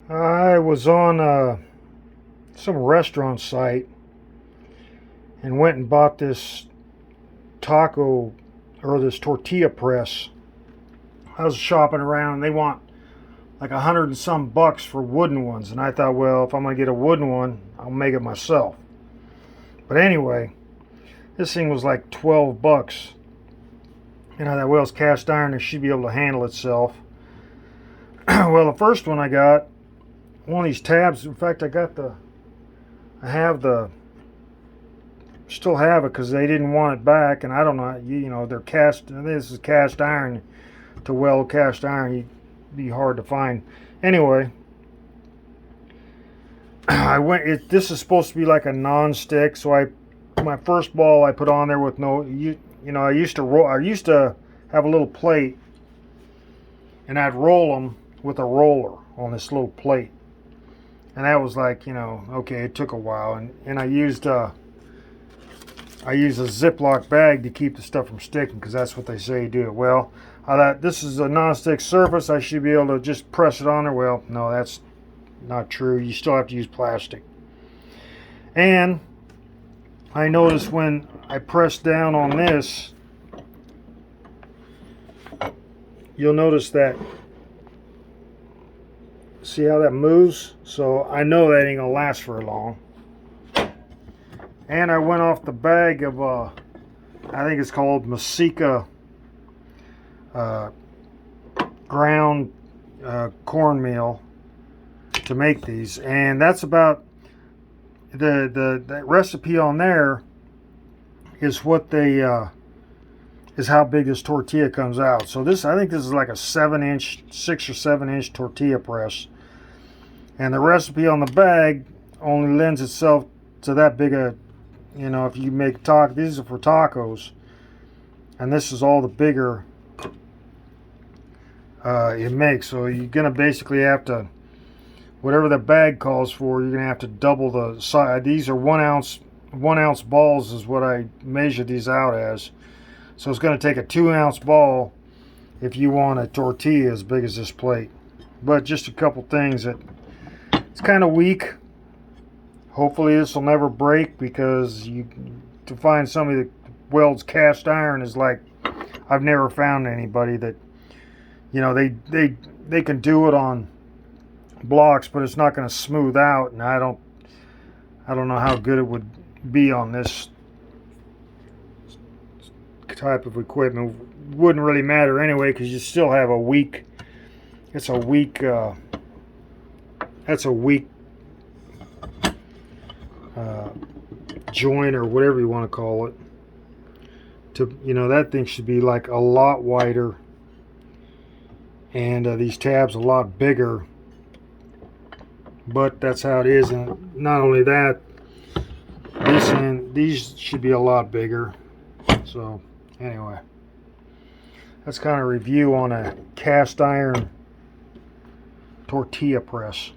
I was on some restaurant site and went and bought this taco or this tortilla press. I was shopping around and they want like 100 and some bucks for wooden ones. And I thought, well, if I'm going to get a wooden one, I'll make it myself. But anyway, this thing was like 12 bucks. And I thought, well, it's cast iron, it should be able to handle itself. Well, the first one I got, one of these tabs, in fact, still have it because they didn't want it back, and I don't know, they're this is cast iron. To weld cast iron, it'd be hard to find. Anyway, this is supposed to be like a non-stick, so my first ball I put on there with I used to have a little plate, and I'd roll them with a roller on this little plate. And that was like, okay, it took a while. And I used a Ziploc bag to keep the stuff from sticking, because that's what they say you do. Well, I thought this is a non-stick surface, I should be able to just press it on there. Well, no, that's not true. You still have to use plastic. And I noticed when I press down on this, you'll notice that, see how that moves? So I know that ain't gonna last very long. And I went off the bag of I think it's called Masika ground cornmeal to make these, and that's about the recipe on there is what they is how big this tortilla comes out. So I think this is like a 6 or 7 inch tortilla press, and the recipe on the bag only lends itself to that big a, if you make these are for tacos, and this is all the bigger it makes. So you're gonna basically have to, whatever the bag calls for, you're gonna have to double the size. These are 1 ounce balls is what I measure these out as. So it's gonna take a 2 ounce ball if you want a tortilla as big as this plate. But just a couple things that it's kind of weak. Hopefully this will never break, because to find somebody that welds cast iron is like, I've never found anybody that, they can do it on blocks, but it's not going to smooth out, and I don't know how good it would be on this type of equipment. Wouldn't really matter anyway, because you still have a weak, that's a weak joint, or whatever you want to call it. That thing should be like a lot wider, and these tabs a lot bigger, but that's how it is. And not only that, these should be a lot bigger. So anyway, that's kind of review on a cast iron tortilla press.